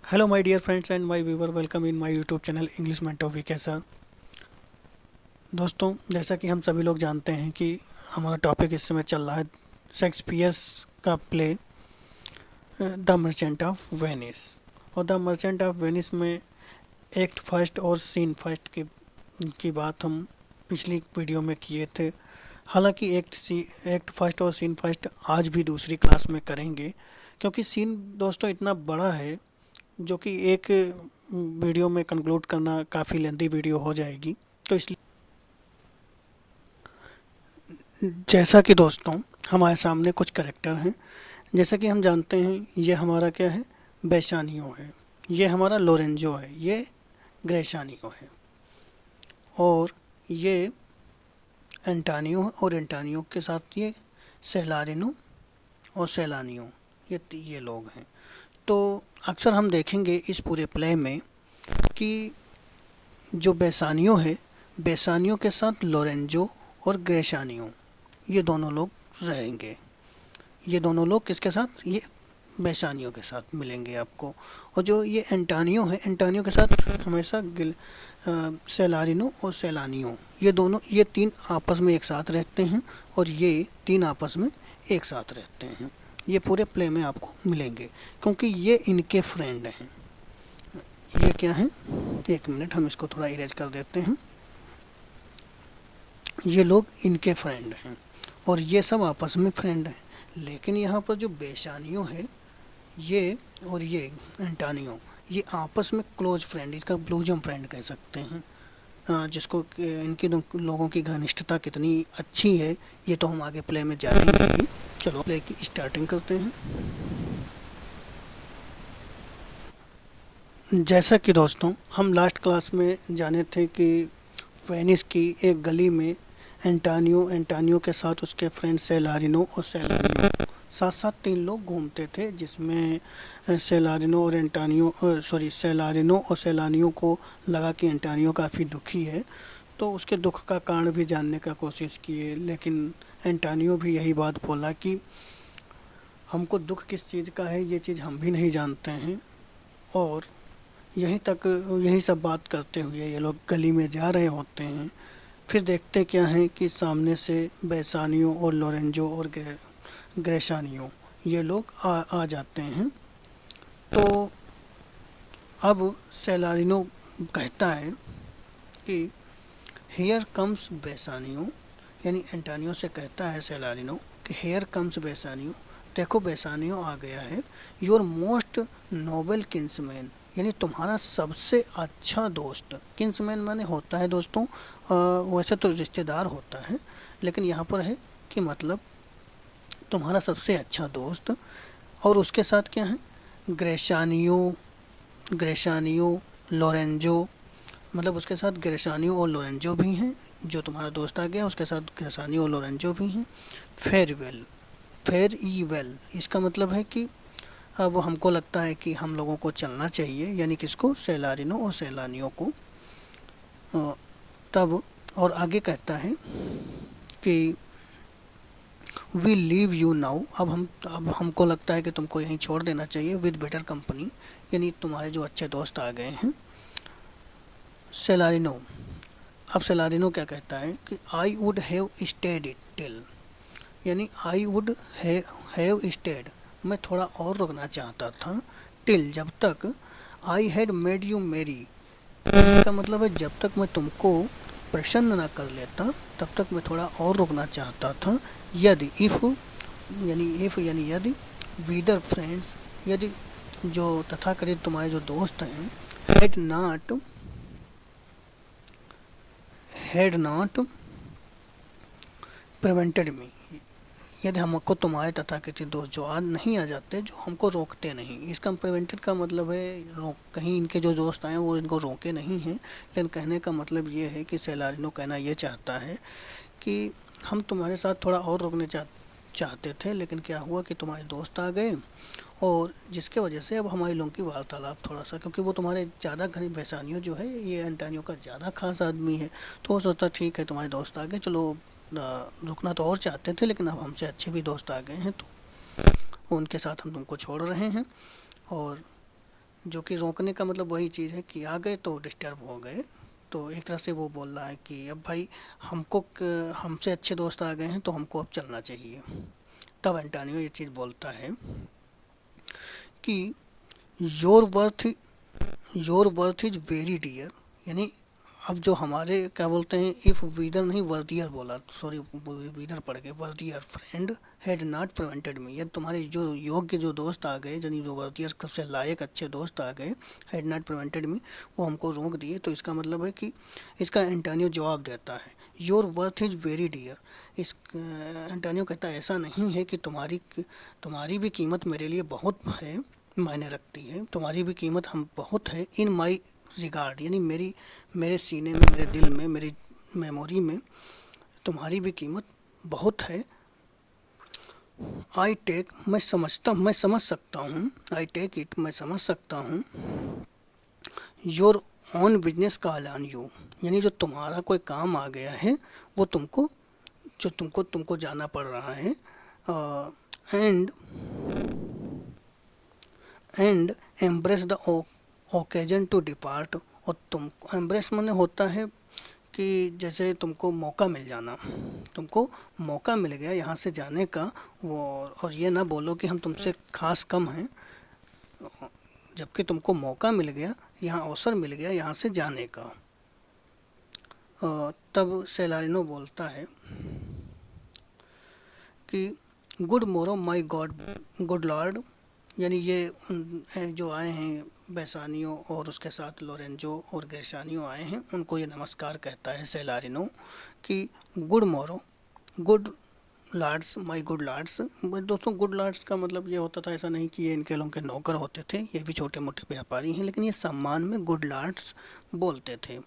Hello my dear friends and my viewer, welcome in my YouTube channel English में topic के साथ। दोस्तों, जैसा कि हम सभी लोग जानते हैं कि हमारा टॉपिक इस समय चल रहा है शेक्सपियर का play the merchant of Venice. और द मर्चेंट ऑफ वेनिस में एक्ट फर्स्ट और सीन फर्स्ट की बात हम पिछली वीडियो में किए थे। हालांकि एक्ट फर्स्ट और सीन फर्स्ट आज भी दूसरी क्लास में करेंगे, क्योंकि सीन दोस्तों इतना बड़ा है जो कि एक वीडियो में कंक्लूड करना काफ़ी लेंदी वीडियो हो जाएगी। तो इसलिए जैसा कि दोस्तों हमारे सामने कुछ करेक्टर हैं, जैसा कि हम जानते हैं ये हमारा क्या है, बेसानियो है, ये हमारा लोरेंजो है, ये ग्रेसानियो है, और ये एंटानियो है, और एंटानियो के साथ ये सेलारिनो और सेलानियो, ये लोग हैं। तो अक्सर हम देखेंगे इस पूरे प्ले में कि जो बेसानियो है, बेसानियो के साथ लोरेंजो और ग्रेसानियो, ये दोनों लोग रहेंगे। ये दोनों लोग किसके साथ, ये बेसानियो के साथ मिलेंगे आपको। और जो ये एंटानियो है, एंटानियो के साथ हमेशा सेलारिनो और सेलानियो, ये दोनों, ये तीन आपस में एक साथ रहते हैं, और ये तीन आपस में एक साथ रहते हैं। ये पूरे प्ले में आपको मिलेंगे, क्योंकि ये इनके फ्रेंड हैं। ये क्या है, एक मिनट, हम इसको थोड़ा इरेज कर देते हैं। ये लोग इनके फ्रेंड हैं, और ये सब आपस में फ्रेंड हैं। लेकिन यहाँ पर जो बेसानियो है, ये और ये एंटानियो, ये आपस में क्लोज फ्रेंड, इसका ब्लूजम फ्रेंड कह सकते हैं। जिसको इनके लोगों की घनिष्ठता कितनी अच्छी है, ये तो हम आगे प्ले में जानेंगे ही। चलो प्ले की स्टार्टिंग करते हैं। जैसा कि दोस्तों हम लास्ट क्लास में जाने थे कि वेनिस की एक गली में एंटानियो के साथ उसके फ्रेंड सेलारिनो और सेलानियो साथ साथ तीन लोग घूमते थे, जिसमें सेलारिनो और सेलारिनो और सेलानियो को लगा कि एंटानियो काफ़ी दुखी है, तो उसके दुख का कारण भी जानने का कोशिश किए। लेकिन एंटानियो भी यही बात बोला कि हमको दुख किस चीज़ का है, ये चीज़ हम भी नहीं जानते हैं। और यही सब बात करते हुए ये लोग गली में जा रहे होते हैं। फिर देखते क्या है कि सामने से बेसानियो और लोरेंजो और ग्रेसानियो, ये लोग आ जाते हैं। तो अब सेलारिनो कहता है कि हेयर कम्स बेसानियो, यानी एंटानियो से कहता है सेलारिनो कि हेयर कम्स बेसानियो, देखो बेसानियो आ गया है। योर मोस्ट नोबल किंसमैन, यानी तुम्हारा सबसे अच्छा दोस्त। किंसमैन माने होता है दोस्तों, वैसे तो रिश्तेदार होता है, लेकिन यहाँ पर है कि मतलब तुम्हारा सबसे अच्छा दोस्त। और उसके साथ क्या है, ग्रेसानियो ग्रेसानियो लोरेंजो, मतलब उसके साथ ग्रेसानियो और लोरेंजो भी हैं। जो तुम्हारा दोस्त आ गया उसके साथ ग्रेसानियो और लोरेंजो भी हैं। फेयरवेल, फेयर ई वेल, इसका मतलब है कि अब हमको लगता है कि हम लोगों को चलना चाहिए, यानी किसको, सेलारिनो और सेलानियो को। तब और आगे कहता है कि वी लीव यू नाउ, अब हमको लगता है कि तुमको यहीं छोड़ देना चाहिए, विद बेटर कंपनी, यानी तुम्हारे जो अच्छे दोस्त आ गए हैं। सेलारिनो, अब सेलारिनो क्या कहता है कि I would have stayed it till, यानी आई वुड हैव स्टेड, मैं थोड़ा और रुकना चाहता था, टिल, जब तक, आई हैड मेड यू मेरी, इसका मतलब है जब तक मैं तुमको प्रसन्न ना कर लेता तब तक मैं थोड़ा और रुकना चाहता था। यदि, इफ यानी यदि, वीदर फ्रेंड्स, यदि जो तथाकथित तुम्हारे जो दोस्त हैं, हैड नॉट प्रिवेंटेड मी, यदि हमको तुम्हारे तथाकथित दोस्त जो आज नहीं आ जाते, जो हमको रोकते नहीं, इसका प्रिवेंटेड का मतलब है रोक, कहीं इनके जो दोस्त आए वो इनको रोके नहीं हैं। लेकिन कहने का मतलब ये है कि सेलारिनो कहना ये चाहता है कि हम तुम्हारे साथ थोड़ा और रुकने चाहते थे, लेकिन क्या हुआ कि तुम्हारे दोस्त आ गए, और जिसके वजह से अब हमारी लोगों की वार्तालाप थोड़ा सा, क्योंकि वो तुम्हारे ज़्यादा घनी बेसानियों जो है, ये एंटानियो का ज़्यादा खास आदमी है, तो वो सोचता ठीक है तुम्हारे दोस्त आ गए, चलो रुकना तो और चाहते थे लेकिन अब हमसे अच्छे भी दोस्त आ गए हैं, तो उनके साथ हम तुमको छोड़ रहे हैं। और जो कि रोकने का मतलब वही चीज़ है कि आ गए तो डिस्टर्ब हो गए। तो एक तरह से वो बोल रहा है कि अब भाई हमसे अच्छे दोस्त आ गए हैं तो हमको अब चलना चाहिए। तब एंटानियो ये चीज़ बोलता है कि your worth your worth is very dear, यानी अब जो हमारे क्या बोलते हैं, इफ वीदर नहीं वर्दियर बोला, सॉरी वीदर पढ़ के worthier friend had not prevented me, ये तुम्हारे जो योग्य जो दोस्त आ गए, यानी जो वर्दियर सबसे लायक अच्छे दोस्त आ गए, हैड नॉट प्रिवेंटेड मी, वो हमको रोक दिए। तो इसका मतलब है कि इसका एंटानियो जवाब देता है your worth is very dear. इस एंटानियो कहता है ऐसा नहीं है कि तुम्हारी भी कीमत मेरे लिए बहुत है, मायने रखती है, तुम्हारी भी कीमत हम बहुत है इन माई रिगार्ड, यानी मेरे सीने में, मेरे दिल में, मेरी मेमोरी में तुम्हारी भी कीमत बहुत है। मैं समझ सकता हूँ, आई टेक इट, मैं समझ सकता हूँ, your on business call on you, यानी जो तुम्हारा कोई काम आ गया है वो तुमको जाना पड़ रहा है। And and embrace the occasion to depart, और तुम एम्ब्रेस माने होता है कि जैसे तुमको मौका मिल गया यहाँ से जाने का, वो, और ये ना बोलो कि हम तुमसे खास कम हैं, जबकि तुमको मौका मिल गया, यहाँ अवसर मिल गया यहाँ से जाने का। तब सेलारिनो बोलता है कि गुड मोरो माई गॉड गुड लॉर्ड, यानी ये जो आए हैं बेसानियो और उसके साथ लोरेंजो और ग्रेसानियो आए हैं, उनको ये नमस्कार कहता है सेलारिनो कि गुड मोरो good Lord's, my good Lord's. दोस्तों गुड लार्ड्स का मतलब ये होता था, ऐसा नहीं कि ये इनके लोगों के नौकर होते थे, ये भी छोटे मोटे व्यापारी हैं, लेकिन ये सम्मान में गुड लार्ड्स बोलते थे।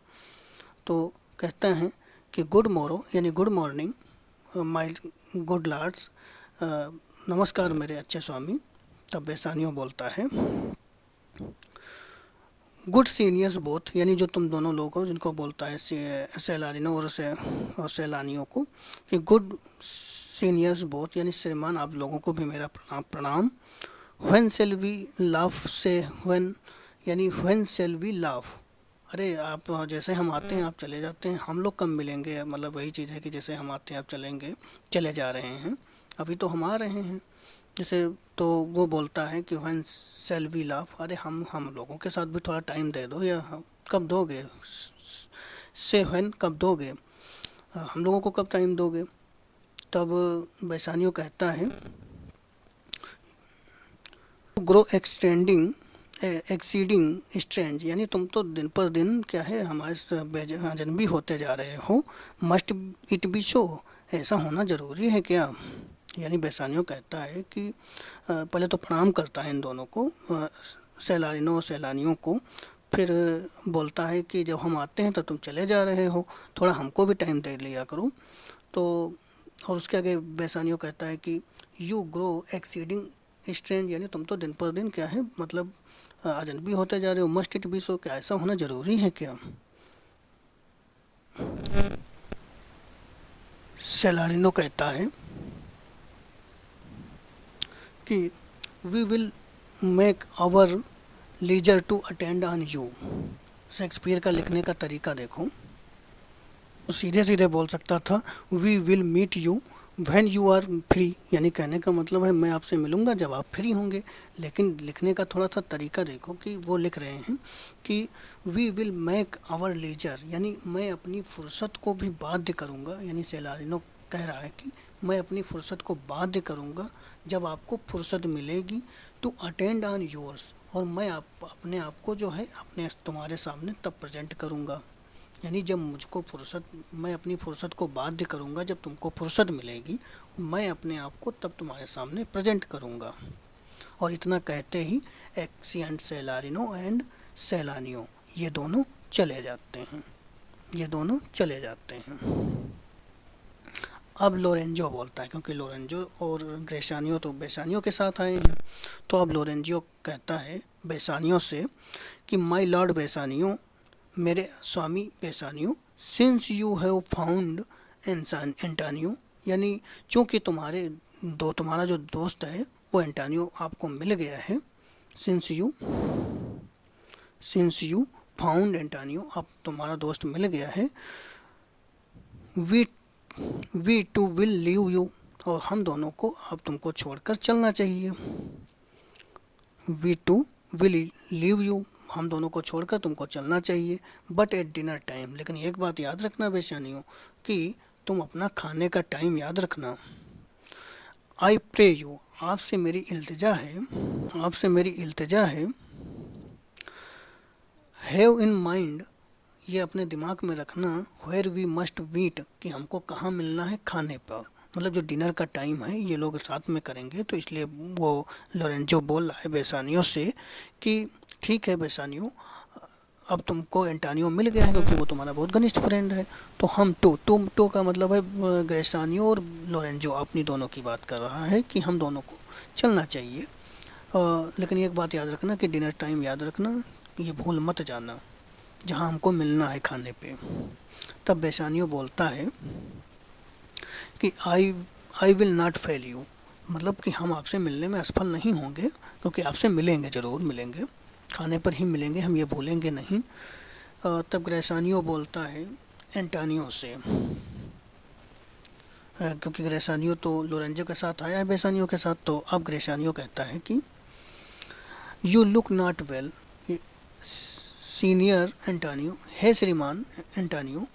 तो कहते हैं कि गुड मोरो यानी good morning my good Lord's, नमस्कार मेरे अच्छे स्वामी। तब बेसानियो बोलता है गुड सीनियर्स बोथ, यानी जो तुम दोनों लोग हो, जिनको बोलता है सेलारिनो और सेलानियो को, कि गुड सीनियर्स बोथ, यानी श्रीमान आप लोगों को भी मेरा प्रणाम। व्हेन शेल वी लाफ से व्हेन, यानी व्हेन शेल वी लाफ, अरे आप जैसे हम आते हैं आप चले जाते हैं, हम लोग कब मिलेंगे, मतलब वही चीज़ है कि जैसे हम आते हैं आप चले जा रहे हैं, अभी तो हम आ रहे हैं जैसे। तो वो बोलता है कि व्हेन शेल वी लाफ, अरे हम लोगों के साथ भी थोड़ा टाइम दे दो, या कब दोगे, से व्हेन कब दोगे, हम लोगों को कब टाइम दोगे। तब बेसानियो कहता है ग्रो एक्सीडिंग स्ट्रेंज, यानी तुम तो दिन पर दिन क्या है हमारे बेजनबी होते जा रहे हो। मस्ट इट बी शो, ऐसा होना ज़रूरी है क्या। यानी बेसानियो कहता है कि पहले तो प्रणाम करता है इन दोनों को, सेलारिनो और सेलानियों को, फिर बोलता है कि जब हम आते हैं तो तुम चले जा रहे हो, थोड़ा हमको भी टाइम दे लिया करो। तो और उसके आगे बेसानियो कहता है कि यू ग्रो एक्सीडिंग स्ट्रेंज, यानी तुम तो दिन पर दिन क्या है मतलब अजनबी होते जा रहे हो। मस्ट इट बी सो, क्या ऐसा होना ज़रूरी है क्या। सेलारिनो कहता है कि we will make our leisure to attend on you. Shakespeare का लिखने का तरीका देखो, तो सीधे सीधे बोल सकता था we will meet you when you are free, यानी कहने का मतलब है मैं आपसे मिलूंगा जब आप फ्री होंगे। लेकिन लिखने का थोड़ा सा तरीका देखो कि वो लिख रहे हैं कि we will make our leisure, यानी मैं अपनी फुर्सत को भी बाध्य करूंगा, यानी सेलारिनो कह रहा है कि मैं अपनी फुर्सत को बाध्य करूंगा जब आपको फुर्सत मिलेगी, टू अटेंड ऑन योर्स, और मैं अपने आप को जो है अपने तुम्हारे सामने तब प्रेजेंट करूंगा, यानी जब मुझको फुर्सत, मैं अपनी फुर्सत को बाध्य करूंगा, जब तुमको फुर्सत मिलेगी मैं अपने आप को तब तुम्हारे सामने प्रेजेंट करूंगा। और इतना कहते ही एक्सिएंट सेलारिनो एंड सेलानियो ये दोनों चले जाते हैं। अब लोरेंजो बोलता है, क्योंकि लोरेंजो और ग्रेसानियो तो बेसानियो के साथ आए हैं, तो अब लोरेंजो कहता है बेसानियो से कि माय लॉर्ड बेसानियो, मेरे स्वामी बेसानियो, सिंस यू हैव फाउंड एंटानियो, यानी चूँकि तुम्हारा जो दोस्त है वो एंटानियो आपको मिल गया है, since you since you found Antonio, अब तुम्हारा दोस्त मिल गया है। We we two will leave you, और हम दोनों को अब तुमको छोड़कर चलना चाहिए। We two will leave you, हम दोनों को छोड़कर तुमको चलना चाहिए। बट एट डिनर टाइम, लेकिन एक बात याद रखना बेचानियों कि तुम अपना खाने का टाइम याद रखना। आई प्रे यू, आपसे मेरी इल्तिजा है, आपसे मेरी इल्तिजा है। हैव इन माइंड, ये अपने दिमाग में रखना। वेयर वी मस्ट मीट, कि हमको कहाँ मिलना है खाने पर, मतलब जो डिनर का टाइम है ये लोग साथ में करेंगे। तो इसलिए वो लोरेंजो बोल रहा है बेसानियो से कि ठीक है बेसानियो, अब तुमको एंटानियो मिल गया है क्योंकि वो तुम्हारा बहुत घनिष्ठ फ्रेंड है। तो हम टू का मतलब है ग्रेसानियो और लोरेंजो अपनी दोनों की बात कर रहा है कि हम दोनों को चलना चाहिए। लेकिन एक बात याद रखना कि डिनर टाइम याद रखना, ये भूल मत जाना जहाँ हमको मिलना है खाने पे। तब बेसानियो बोलता है कि I will not fail you, मतलब कि हम आपसे मिलने में असफल नहीं होंगे, क्योंकि आपसे मिलेंगे, ज़रूर मिलेंगे, खाने पर ही मिलेंगे, हम ये भूलेंगे नहीं। तब ग्रेसानियो बोलता है एंटानियो से, क्योंकि ग्रेसानियो तो लोरेंजो के साथ आया है बेसानियो के साथ, तो अब ग्रेसानियो कहता है कि you look not well signior Antonio, है श्रीमान एंटानियो,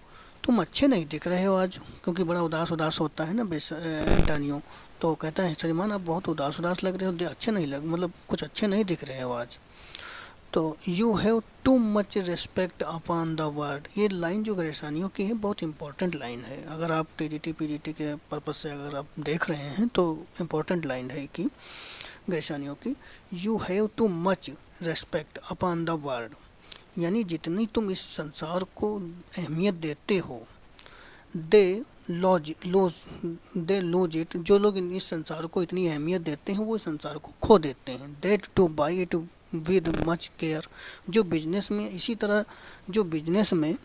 तुम अच्छे नहीं दिख रहे हो आज, क्योंकि बड़ा उदास उदास होता है ना एंटानियो। तो कहता है श्रीमान आप बहुत उदास उदास लग रहे हो, अच्छे नहीं लग, मतलब कुछ अच्छे नहीं दिख रहे हो आज। तो you have too much respect upon the word, ये लाइन जो ग्रेसानियो की है बहुत इंपॉर्टेंट लाइन है। अगर आप टीजीटी पीजीटी के पर्पज से अगर आप देख रहे हैं तो इम्पोर्टेंट लाइन है कि ग्रेसानियो की, you have too much respect upon the word, यानी जितनी तुम इस संसार को अहमियत देते हो, दे लूज इट, जो लोग इस संसार को इतनी अहमियत देते हैं वो इस संसार को खो देते हैं। That two by it with much care, जो बिजनेस में इसी तरह, जो बिजनेस में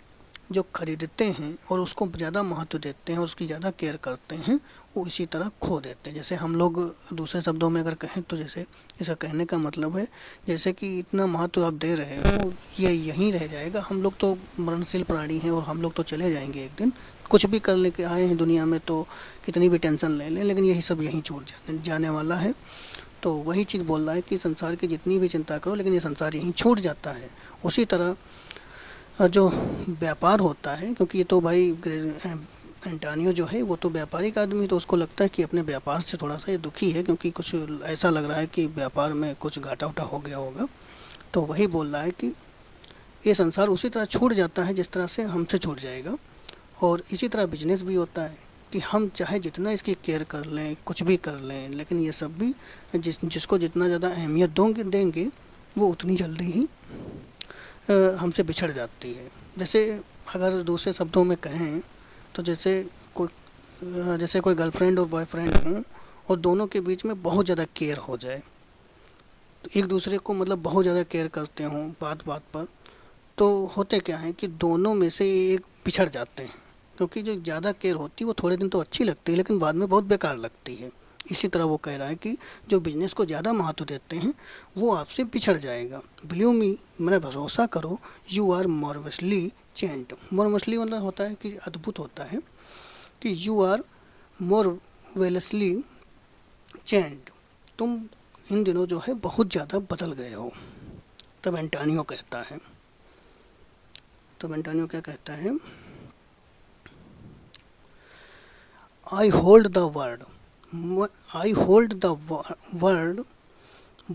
जो खरीदते हैं और उसको ज़्यादा महत्व देते हैं और उसकी ज़्यादा केयर करते हैं, वो इसी तरह खो देते हैं। जैसे हम लोग दूसरे शब्दों में अगर कहें तो जैसे इसका कहने का मतलब है जैसे कि इतना महत्व आप दे रहे हो ये यहीं रह जाएगा, हम लोग तो मरणशील प्राणी हैं और हम लोग तो चले जाएंगे एक दिन, कुछ भी कर लेके आए हैं दुनिया में तो कितनी भी टेंशन ले लें, लेकिन यही सब यहीं छूट जाने वाला है। तो वही चीज़ बोल रहा है कि संसार की जितनी भी चिंता करो लेकिन ये संसार यहीं छूट जाता है। उसी तरह जो व्यापार होता है, क्योंकि ये तो भाई एंटानियो जो है वो तो व्यापारिक आदमी, तो उसको लगता है कि अपने व्यापार से थोड़ा सा ये दुखी है, क्योंकि कुछ ऐसा लग रहा है कि व्यापार में कुछ घाटा उटा हो गया होगा। तो वही बोल रहा है कि ये संसार उसी तरह छूट जाता है जिस तरह से हमसे छूट जाएगा। और इसी तरह बिजनेस भी होता है कि हम चाहे जितना इसकी केयर कर लें, कुछ भी कर लें, लेकिन ये सब भी जिसको जितना ज़्यादा अहमियत देंगे वो उतनी जल्दी ही हमसे बिछड़ जाती है। जैसे अगर दूसरे शब्दों में कहें तो जैसे कोई गर्लफ्रेंड और बॉयफ्रेंड हों और दोनों के बीच में बहुत ज़्यादा केयर हो जाए, तो एक दूसरे को मतलब बहुत ज़्यादा केयर करते हों बात बात पर, तो होते क्या है कि दोनों में से एक बिछड़ जाते हैं, क्योंकि जो ज़्यादा केयर होती है वो थोड़े दिन तो अच्छी लगती है लेकिन बाद में बहुत बेकार लगती है। इसी तरह वो कह रहा है कि जो बिजनेस को ज़्यादा महत्व देते हैं वो आपसे पिछड़ जाएगा। बिलीव मी, मैंने भरोसा करो, यू आर मार्वसली चेंज्ड। मार्वसली मतलब होता है कि अद्भुत होता है, कि यू आर मार्वेलसली चेंज्ड, तुम इन दिनों जो है बहुत ज़्यादा बदल गए हो। तब एंटानियो कहता है, तब एंटानियो क्या कहता है, I hold the word, I hold the word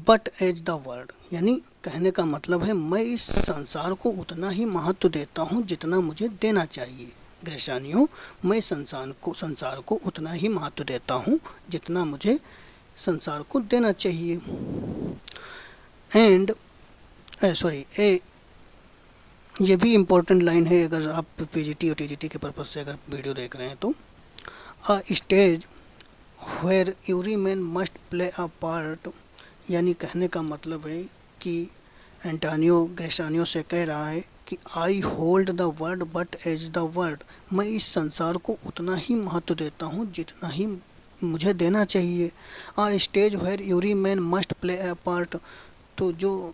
but as the word, यानी कहने का मतलब है मैं इस संसार को उतना ही महत्व देता हूँ जितना मुझे देना चाहिए। ग्रेसानियो, मैं संसार को उतना ही महत्व देता हूँ जितना मुझे संसार को देना चाहिए। एंड ये भी इम्पोर्टेंट लाइन है अगर आप पीजीटी और टीजीटी के पर्पज से अगर वीडियो देख रहे हैं तो, a stage where every man must play a part, यानी कहने का मतलब है कि एंटानियो ग्रेसानियो से कह रहा है कि I hold the word but as the word, मैं इस संसार को उतना ही महत्व देता हूँ जितना ही मुझे देना चाहिए। A stage where every man must play a part, तो जो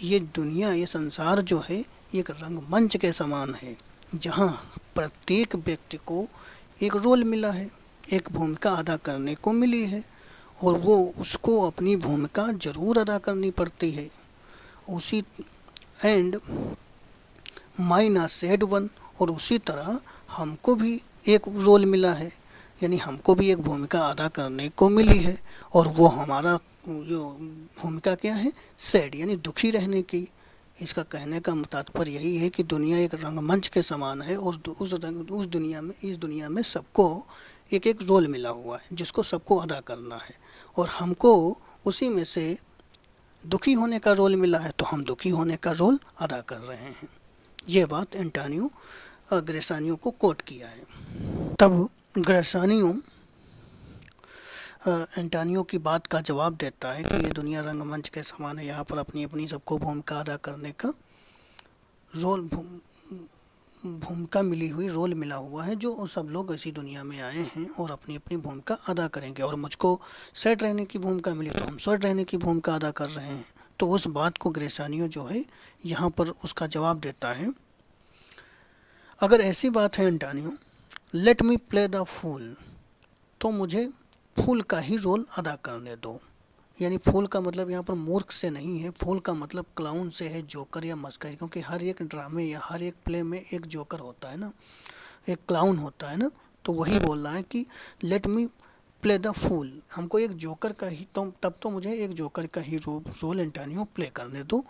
ये दुनिया, ये संसार जो है, ये एक रंगमंच के समान है, जहाँ प्रत्येक व्यक्ति को एक रोल मिला है, एक भूमिका अदा करने को मिली है, और वो उसको अपनी भूमिका जरूर अदा करनी पड़ती है। उसी and mine a sad one, और उसी तरह हमको भी एक रोल मिला है, यानी हमको भी एक भूमिका अदा करने को मिली है, और वो हमारा जो भूमिका क्या है, सैड यानी दुखी रहने की। इसका कहने का तात्पर्य यही है कि दुनिया एक रंगमंच के समान है, और उस दुनिया में, इस दुनिया में सबको एक एक रोल मिला हुआ है जिसको सबको अदा करना है, और हमको उसी में से दुखी होने का रोल मिला है, तो हम दुखी होने का रोल अदा कर रहे हैं। ये बात एंटानियो ग्रेसानियो को कोट किया है। तब ग्रेसानियो एंटानियो की बात का जवाब देता है कि ये दुनिया रंगमंच के समान है, यहाँ पर अपनी अपनी सबको भूमिका अदा करने का रोल, भूमिका मिली हुई, रोल मिला हुआ है, जो सब लोग इसी दुनिया में आए हैं और अपनी अपनी भूमिका अदा करेंगे। और मुझको सेट रहने की भूमिका मिली, तो हम सेट रहने की भूमिका अदा कर रहे हैं। तो उस बात को ग्रेसानियो जो है यहाँ पर उसका जवाब देता है, अगर ऐसी बात है Antonio, let me play the fool, तो मुझे फूल का ही रोल अदा करने दो। यानी फूल का मतलब यहाँ पर मूर्ख से नहीं है, फूल का मतलब क्लाउन से है, जोकर या मस्करी, क्योंकि हर एक ड्रामे या हर एक प्ले में एक जोकर होता है ना, एक क्लाउन होता है ना, तो वही बोल रहा है कि let me play the fool, हमको एक जोकर का ही, तो तब तो मुझे एक जोकर का ही रोल एंटानियो प्ले करने दो,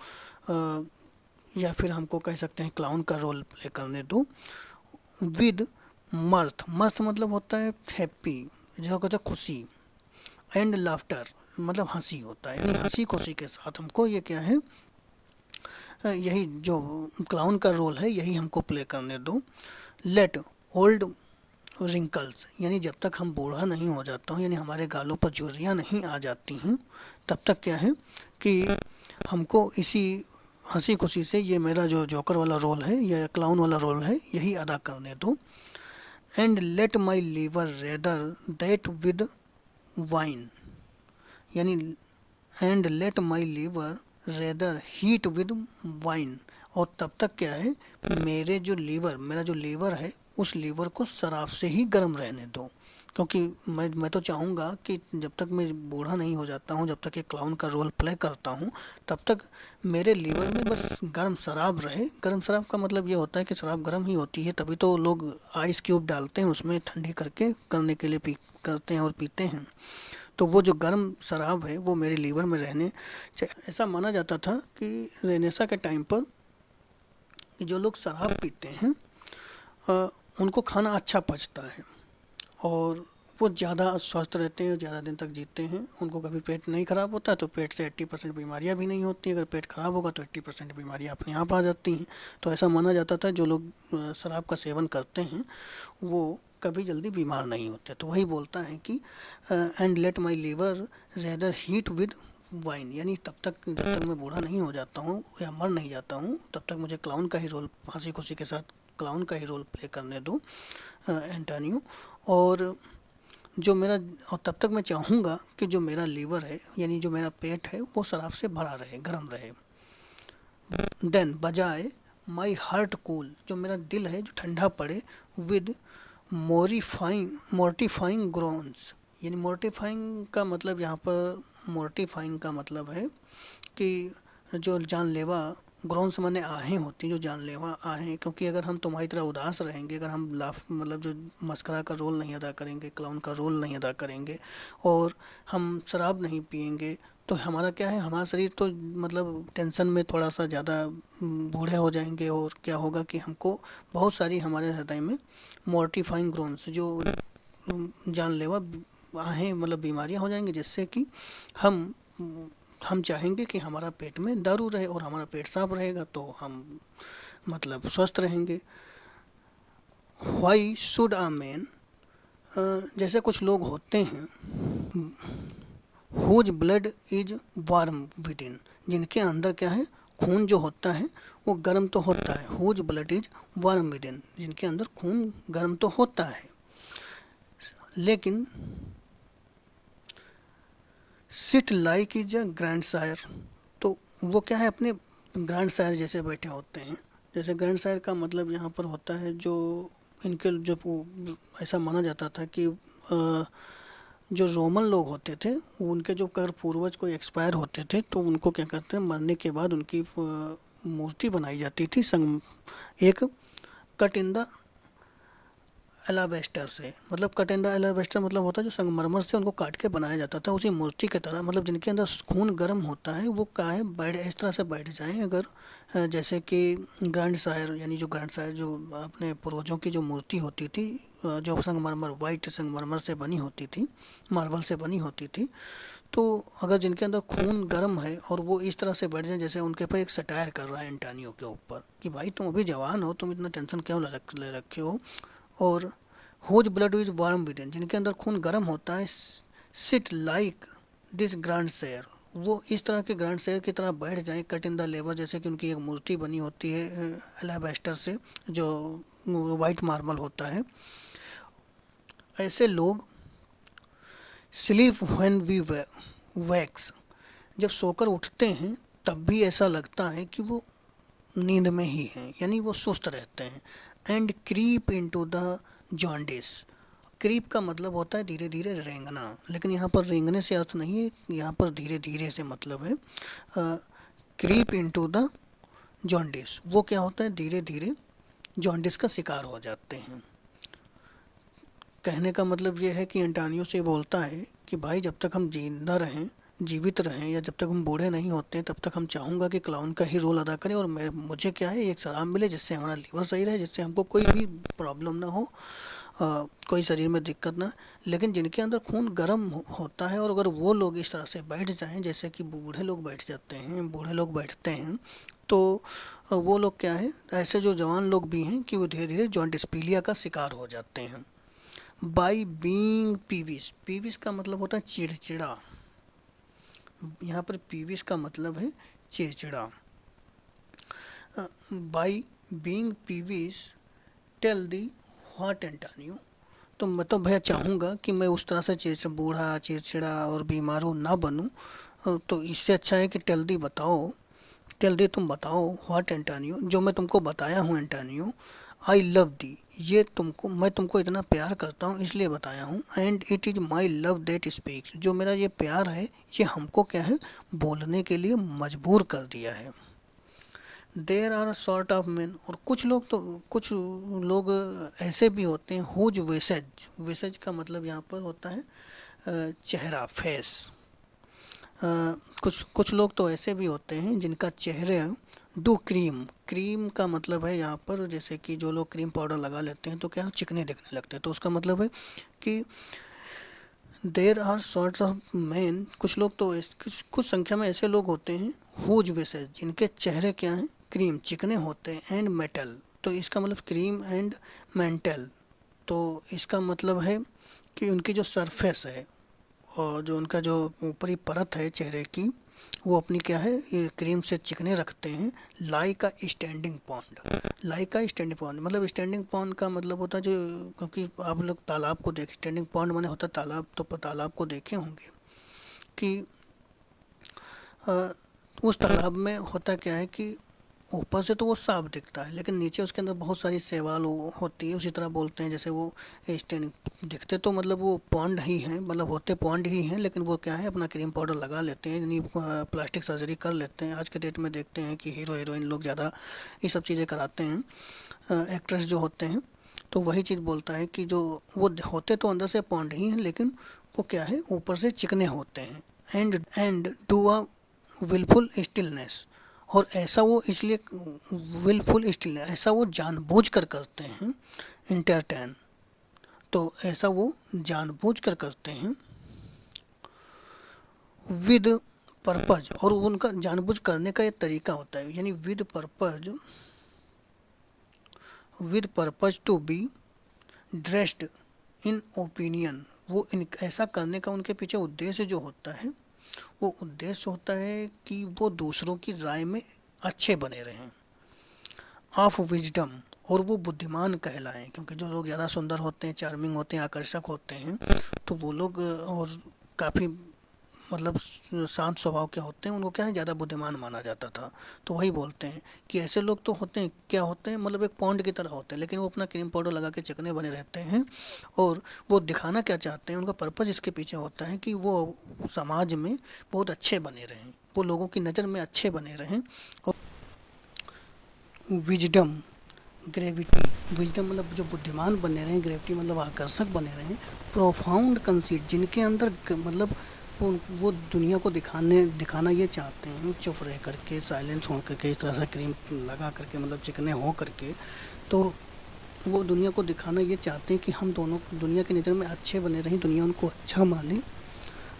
या फिर हमको कह सकते हैं क्लाउन का रोल प्ले करने दो। विद मर्थ, मर्थ मतलब होता है हैप्पी, जिसको कहते हैं खुशी, एंड लाफ्टर मतलब हंसी होता है, यानी हंसी खुशी के साथ हमको ये क्या है, यही जो क्लाउन का रोल है यही हमको प्ले करने दो। लेट ओल्ड रिंकल्स, यानी जब तक हम बूढ़ा नहीं हो जाता हूँ, यानी हमारे गालों पर झुर्रियाँ नहीं आ जाती हैं, तब तक क्या है कि हमको इसी हंसी खुशी से ये मेरा जो जोकर वाला रोल है या क्लाउन वाला रोल है यही अदा करने दो। And let my liver rather that with wine, यानी and let my liver rather heat with wine, और तब तक क्या है, मेरे जो लीवर, मेरा जो लीवर है उस लीवर को शराब से ही गर्म रहने दो, क्योंकि मैं तो चाहूँगा कि जब तक मैं बूढ़ा नहीं हो जाता हूँ, जब तक एक क्लाउन का रोल प्ले करता हूँ, तब तक मेरे लीवर में बस गर्म शराब रहे। गर्म शराब का मतलब ये होता है कि शराब गर्म ही होती है, तभी तो लोग आइस क्यूब डालते हैं उसमें ठंडी करके करने के लिए करते हैं और पीते हैं। तो वो जो गर्म शराब है वो मेरे लीवर में रहने चाहिए। ऐसा माना जाता था कि रेनेसा के टाइम पर कि जो लोग शराब पीते हैं उनको खाना अच्छा पचता है, और वो ज़्यादा स्वस्थ रहते हैं, ज़्यादा दिन तक जीते हैं, उनको कभी पेट नहीं ख़राब होता, तो पेट से 80% बीमारियाँ भी नहीं होती। अगर पेट ख़राब होगा तो 80% बीमारियाँ अपने आप आ जाती हैं। तो ऐसा माना जाता था जो लोग शराब का सेवन करते हैं वो कभी जल्दी बीमार नहीं होते। तो वही बोलता है कि and let my liver rather heat with wine, यानी तब तक जब तक मैं बूढ़ा नहीं हो जाता हूँ या मर नहीं जाता हूँ, तब तक मुझे क्लाउन का ही रोल, हंसी खुशी के साथ क्लाउन का ही रोल प्ले करने दो एंटानियो। और जो मेरा, और तब तक मैं चाहूँगा कि जो मेरा लीवर है यानी जो मेरा पेट है वो शराब से भरा रहे, गर्म रहे। देन बजाय माई हार्ट कूल, जो मेरा दिल है जो ठंडा पड़े, विद मोर्टिफाइंग ग्रोन्स, यानी मोर्टिफाइंग का मतलब यहाँ पर, मोर्टिफाइंग का मतलब है कि जो जानलेवा, ग्रोन्स माने आहें होती हैं, जो जानलेवा आहें, क्योंकि अगर हम तुम्हारी तरह उदास रहेंगे, अगर हम लाफ मतलब जो मस्करा का रोल नहीं अदा करेंगे, क्लाउन का रोल नहीं अदा करेंगे, और हम शराब नहीं पिएंगे, तो हमारा क्या है, हमारा शरीर तो मतलब टेंशन में थोड़ा सा ज़्यादा बूढ़े हो जाएंगे, और क्या होगा कि हमको बहुत सारी हमारे हृदय में मोर्टिफाइंग ग्रोन्स, जो जानलेवा आहें मतलब बीमारियां हो जाएंगी, जिससे कि हम हम चाहेंगे कि हमारा पेट में दारू रहे, और हमारा पेट साफ रहेगा तो हम मतलब स्वस्थ रहेंगे। वाई शुड आ मैन, जैसे कुछ लोग होते हैं, whose blood is warm within, जिनके अंदर क्या है, खून जो होता है वो गर्म तो होता है। Whose blood is warm within, जिनके अंदर खून गर्म तो होता है, लेकिन sit like is a grandsire, तो वो क्या है, अपने ग्रैंड सायर जैसे बैठे होते हैं। जैसे ग्रैंड सायर का मतलब यहाँ पर होता है जो इनके जो ऐसा माना जाता था कि जो रोमन लोग होते थे, उनके जो अगर पूर्वज कोई एक्सपायर होते थे तो उनको क्या करते हैं, मरने के बाद उनकी मूर्ति बनाई जाती थी संग एक कट इन द एलावेस्टर से। मतलब कट इन द एलावेस्टर मतलब होता है जो संगमरमर से उनको काट के बनाया जाता था उसी मूर्ति की तरह। मतलब जिनके अंदर खून गर्म होता है वो क्या है, बैठ इस तरह से बैठ जाएं अगर जैसे कि ग्रैंड सायर, यानी जो ग्रैंड सायर जो अपने पूर्वजों की जो मूर्ति होती थी, जो संगमरमर वाइट संगमरमर से बनी होती थी, मार्बल से बनी होती थी, तो अगर जिनके अंदर खून गर्म है और वो इस तरह से बैठ जाए जैसे उनके पे एक सटायर कर रहा है एंटानियो के ऊपर कि भाई तुम अभी जवान हो, तुम इतना टेंशन क्यों ले रखे हो। और whose blood is warm within, जिनके अंदर खून गर्म होता है, sit like this grand share, वो इस तरह के ग्रैंड शेयर की तरह बैठ जाएं कट इन द लेबर, जैसे कि उनकी एक मूर्ति बनी होती है एलाबेस्टर से जो वाइट मार्बल होता है। ऐसे लोग स्लीप व्हेन वी वैक्स, जब सोकर उठते हैं तब भी ऐसा लगता है कि वो नींद में ही हैं, यानी वो सुस्त रहते हैं। And creep into the jaundice, creep का मतलब होता है धीरे धीरे रेंगना, लेकिन यहाँ पर रेंगने से अर्थ नहीं है, यहाँ पर धीरे धीरे से मतलब है क्रीप इनटू द जॉन्डिस, वो क्या होता है धीरे धीरे जॉन्डिस का शिकार हो जाते हैं। कहने का मतलब ये है कि एंटानियो से बोलता है कि भाई जब तक हम जिंदा रहें, जीवित रहें, या जब तक हम बूढ़े नहीं होते तब तक हम चाहूँगा कि क्लाउन का ही रोल अदा करें, और मैं मुझे क्या है एक शराब मिले जिससे हमारा लीवर सही रहे, जिससे हमको कोई भी प्रॉब्लम ना हो, कोई शरीर में दिक्कत ना। लेकिन जिनके अंदर खून गर्म होता है और अगर वो लोग इस तरह से बैठ जाएं जैसे कि बूढ़े लोग बैठ जाते हैं, बूढ़े लोग बैठते हैं, तो वो लोग क्या है, ऐसे जो जवान लोग भी हैं कि वो धीरे धीरे जॉन्डिसपीलिया का शिकार हो जाते हैं। बाई बीइंग पीविस, पीविस का मतलब होता है चिड़चिड़ा, यहाँ पर पीविस का मतलब है चिड़चिड़ा। By being peevish tell thee what Antonio, तो मैं तो भैया चाहूँगा कि मैं उस तरह से बूढ़ा चिड़चिड़ा और बीमारू ना बनूं, तो इससे अच्छा है कि टेल दी बताओ, टेल दी तुम बताओ व्हाट एंटानियो, जो मैं तुमको बताया हूँ एंटानियो, आई लव दी, ये तुमको मैं तुमको इतना प्यार करता हूँ इसलिए बताया हूँ, and it is my love that speaks, जो मेरा ये प्यार है ये हमको क्या है बोलने के लिए मजबूर कर दिया है। There are sort of man, और कुछ लोग ऐसे भी होते हैं हुज वेसेज, वेसेज का मतलब यहाँ पर होता है चेहरा, फेस। कुछ कुछ लोग तो ऐसे भी होते हैं जिनका चेहरे डू क्रीम, क्रीम का मतलब है यहाँ पर जैसे कि जो लोग क्रीम पाउडर लगा लेते हैं तो क्या चिकने दिखने लगते हैं, तो उसका मतलब है कि there are sorts of man, कुछ लोग तो कुछ संख्या में ऐसे लोग होते हैं हुज वेसेज, जिनके चेहरे क्या हैं क्रीम चिकने होते हैं, एंड मेटल, तो इसका मतलब क्रीम एंड मेंटल, तो इसका मतलब है कि उनकी जो सरफेस है और जो उनका जो ऊपरी परत है चेहरे की, वो अपनी क्या है ये क्रीम से चिकने रखते हैं। लाइक का स्टैंडिंग पॉन्ड, लाइक का स्टैंडिंग पॉन्ड मतलब स्टैंडिंग पॉन्ड का मतलब होता है जो, क्योंकि आप लोग तालाब को देख, स्टैंडिंग पॉन्ड माने होता है तालाब, तो तालाब को देखे होंगे कि उस तालाब में होता क्या है कि ऊपर से तो वो साफ दिखता है लेकिन नीचे उसके अंदर बहुत सारी शैवाल होती है, उसी तरह बोलते हैं जैसे वो स्टैंडिंग दिखते तो मतलब वो पॉन्ड ही हैं, मतलब होते पॉन्ड ही हैं, लेकिन वो क्या है अपना क्रीम पाउडर लगा लेते हैं, यानी प्लास्टिक सर्जरी कर लेते हैं। आज के डेट में देखते हैं कि हीरो हीरोइन लोग ज़्यादा ये सब चीज़ें कराते हैं, एक्ट्रेस जो होते हैं, तो वही चीज़ बोलता है कि जो वो होते तो अंदर से पॉन्ड ही हैं लेकिन वो क्या है ऊपर से चिकने होते हैं। And do a wilful stillness, और ऐसा वो इसलिए विलफुल स्टिलनेस, ऐसा वो जानबूझ कर करते हैं। इंटरटेन, तो ऐसा वो जानबूझ कर करते हैं। विद पर्पज, और उनका जानबूझ करने का ये तरीका होता है, यानी with purpose to be dressed in opinion, वो ऐसा करने का उनके पीछे उद्देश्य जो होता है वो उद्देश्य होता है कि वो दूसरों की राय में अच्छे बने रहें। ऑफ विजडम, और वो बुद्धिमान कहलाएं, क्योंकि जो लोग ज़्यादा सुंदर होते हैं, चार्मिंग होते हैं, आकर्षक होते हैं, तो वो लोग और काफ़ी मतलब शांत स्वभाव के होते हैं, उनको क्या है ज़्यादा बुद्धिमान माना जाता था। तो वही बोलते हैं कि ऐसे लोग तो होते हैं, क्या होते हैं मतलब एक पॉन्ड की तरह होते हैं, लेकिन वो अपना क्रीम पाउडर लगा के चिकने बने रहते हैं। और वो दिखाना क्या चाहते हैं, उनका पर्पज़ इसके पीछे होता है कि वो समाज में बहुत अच्छे बने रहें, वो लोगों की नज़र में अच्छे बने रहें। और विजडम, ग्रेविटी, विजडम मतलब जो बुद्धिमान बने रहें, ग्रेविटी मतलब आकर्षक बने रहें। प्रोफाउंड कंसीट, जिनके अंदर मतलब वो दुनिया को दिखाना ये चाहते हैं चुप रह करके, साइलेंस हो करके, इस तरह से क्रीम लगा करके, मतलब चिकने हो करके। तो वो दुनिया को दिखाना ये चाहते हैं कि हम दोनों दुनिया की नज़र में अच्छे बने रहें, दुनिया उनको अच्छा माने।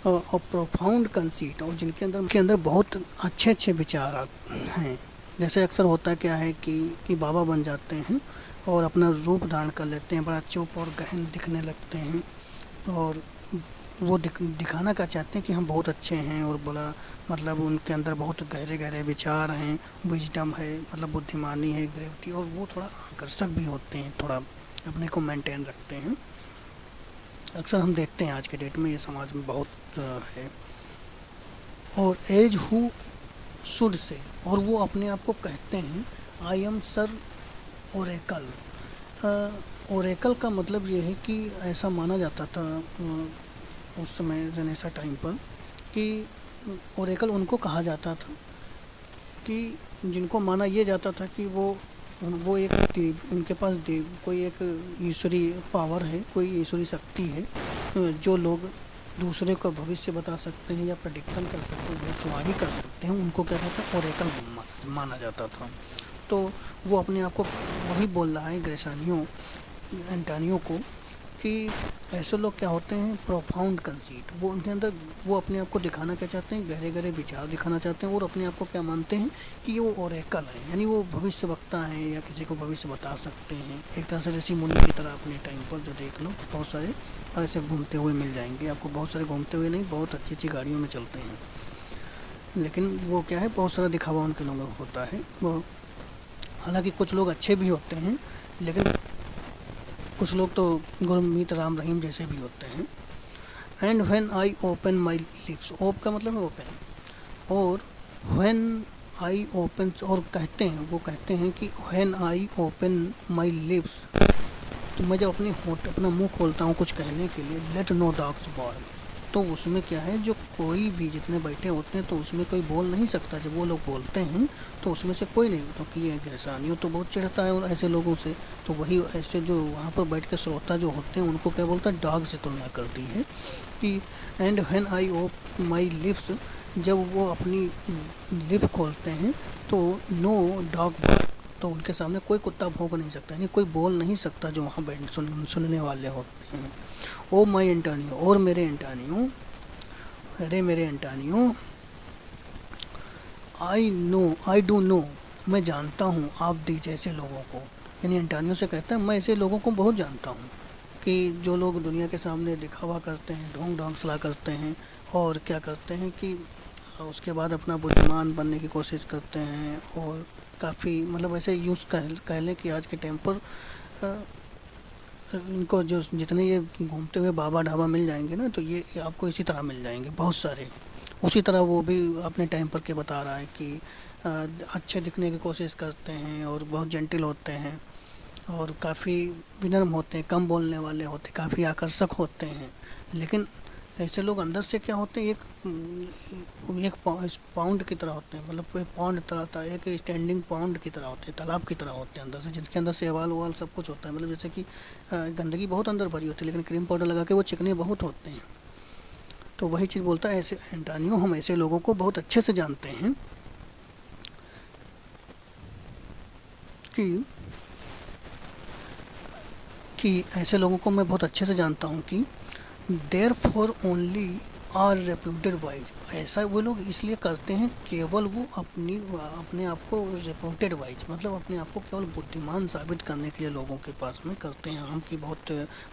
और प्रोफाउंड कंसीट, और जिनके अंदर के अंदर बहुत अच्छे अच्छे विचार हैं। जैसे अक्सर होता क्या है कि बाबा बन जाते हैं और अपना रूप धारण कर लेते हैं, बड़ा चुप और गहन दिखने लगते हैं। और वो दिखाना क्या चाहते हैं कि हम बहुत अच्छे हैं, और बोला मतलब उनके अंदर बहुत गहरे गहरे विचार हैं, विजडम है मतलब बुद्धिमानी है, ग्रेविटी, और वो थोड़ा आकर्षक भी होते हैं, थोड़ा अपने को मेंटेन रखते हैं। अक्सर हम देखते हैं आज के डेट में ये समाज में बहुत है। और एज हु शुड से, और वो अपने आप को कहते हैं I am sir Oracle. Oracle का मतलब ये है कि ऐसा माना जाता था उस समय रेनेसा टाइम पर कि ओरेकल उनको कहा जाता था कि जिनको माना ये जाता था कि वो एक देव, उनके पास देव कोई एक ईश्वरीय पावर है, कोई ईश्वरीय शक्ति है, जो लोग दूसरे का भविष्य बता सकते हैं या प्रेडिक्शन कर सकते हैं, भविष्यवाणी कर सकते हैं, उनको क्या कहते हैं ओरेकल माना जाता था। तो वो अपने आप को वही बोल रहा है ग्रेसानियो एंटानियो को कि ऐसे लोग क्या होते हैं प्रोफाउंड कंसीट, वो उनके अंदर वो अपने आप को दिखाना क्या चाहते हैं, गहरे गहरे विचार दिखाना चाहते हैं, और अपने आप को क्या मानते हैं कि वो ओरेकल हैं, यानी वो भविष्य वक्ता हैं या किसी को भविष्य बता सकते हैं। एक तरह से ऋषि मुनि की तरह अपने टाइम पर जो देख लो बहुत सारे ऐसे घूमते हुए मिल जाएंगे आपको, बहुत सारे घूमते हुए नहीं, बहुत अच्छी अच्छी गाड़ियों में चलते हैं, लेकिन वो क्या है बहुत सारा दिखावा उनके लोगों को होता है। वो हालांकि कुछ लोग अच्छे भी होते हैं, लेकिन कुछ लोग तो गुरमीत राम रहीम जैसे भी होते हैं। And when I open my lips, ope का मतलब है ओपन, और व्हेन आई ओपन, और कहते हैं वो कहते हैं कि when I open my lips, तो मैं जब अपना मुंह खोलता हूँ कुछ कहने के लिए, लेट नो डॉग्स बार्क, तो उसमें क्या है जो कोई भी जितने बैठे होते हैं तो उसमें कोई बोल नहीं सकता। जब वो लोग बोलते हैं तो उसमें से कोई नहीं, तो कि ये ग्रेसानियों तो बहुत चिढ़ता है और ऐसे लोगों से, तो वही ऐसे जो वहाँ पर बैठ के श्रोता जो होते हैं उनको क्या बोलता है, डॉग से तुलना करती है कि and when I op my lips, जब वो अपनी लिप खोलते हैं तो नो डॉग बार्क, तो उनके सामने कोई कुत्ता भौंक नहीं सकता, यानी कोई बोल नहीं सकता जो वहाँ बैठ सुनने वाले होते हैं। ओ माई एंटानियो, और मेरे एंटानियो, अरे मेरे एंटानियो, आई डू नो, मैं जानता हूँ आप दी जैसे लोगों को, यानी एंटानियो से कहता है मैं ऐसे लोगों को बहुत जानता हूँ कि जो लोग दुनिया के सामने दिखावा करते हैं, ढोंग ढोंग सलाह करते हैं, और क्या करते हैं कि उसके बाद अपना बुद्धिमान बनने की कोशिश करते हैं, और काफ़ी मतलब ऐसे यूज़ कह लें कि आज के टाइम पर इनको जो जितने ये घूमते हुए बाबा ढाबा मिल जाएंगे ना, तो ये आपको इसी तरह मिल जाएंगे बहुत सारे। उसी तरह वो भी अपने टाइम पर के बता रहा है कि अच्छे दिखने की कोशिश करते हैं और बहुत जेंटल होते हैं, और काफ़ी विनम्र होते हैं, कम बोलने वाले होते हैं, काफ़ी आकर्षक होते हैं। लेकिन ऐसे लोग अंदर से क्या होते हैं, एक पाउंड की तरह होते हैं, मतलब एक पॉन्ड तरह था, एक स्टैंडिंग पाउंड की तरह होते हैं, तालाब की तरह होते हैं अंदर से, जिसके अंदर सेवाल वाल सब कुछ होता है, मतलब जैसे कि गंदगी बहुत अंदर भरी होती है, लेकिन क्रीम पाउडर लगा के वो चिकने बहुत होते हैं। तो वही चीज़ बोलता है ऐसे एंटानियो, हम ऐसे लोगों को बहुत अच्छे से जानते हैं कि ऐसे लोगों को मैं बहुत अच्छे से जानता हूँ कि therefore only are reputed wise, ऐसा वो लोग इसलिए करते हैं केवल वो अपने आप को रेप्यूटेड वाइज, मतलब अपने आप को केवल बुद्धिमान साबित करने के लिए लोगों के पास में करते हैं हम कि बहुत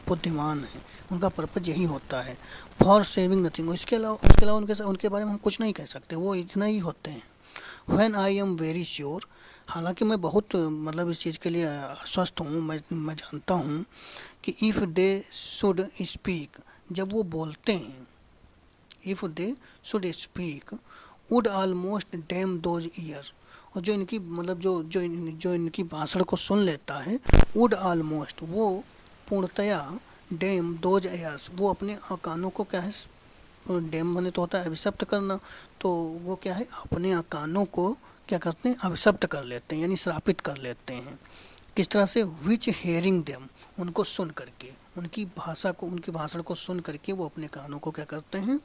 बुद्धिमान है, उनका पर्पज यही होता है। फॉर सेविंग नथिंग, उसके अलावा उनके बारे में हम कुछ नहीं कह सकते, वो इतना ही होते हैं। When I am very sure, हालांकि मैं बहुत मतलब इस चीज़ के लिए आश्वस्त हूँ, मैं जानता हूँ कि इफ़ दे शुड स्पीक, जब वो बोलते हैं, if they should speak would almost dam those year. और जो इनकी मतलब जो इनकी भाषण को सुन लेता है, वुड ऑलमोस्ट वो पूर्णतया, डैम दोज ईयर्स वो अपने कानों को क्या है, डैम बने तो होता है अभिशप्त करना, तो वो क्या है अपने कानों को क्या करते हैं, अभिशप्त कर लेते हैं यानी श्रापित कर लेते हैं। किस तरह से, विच हेयरिंग देम, उनको सुन करके, उनकी भाषा को, उनकी भाषण को सुन करके वो अपने कानों को क्या करते हैं,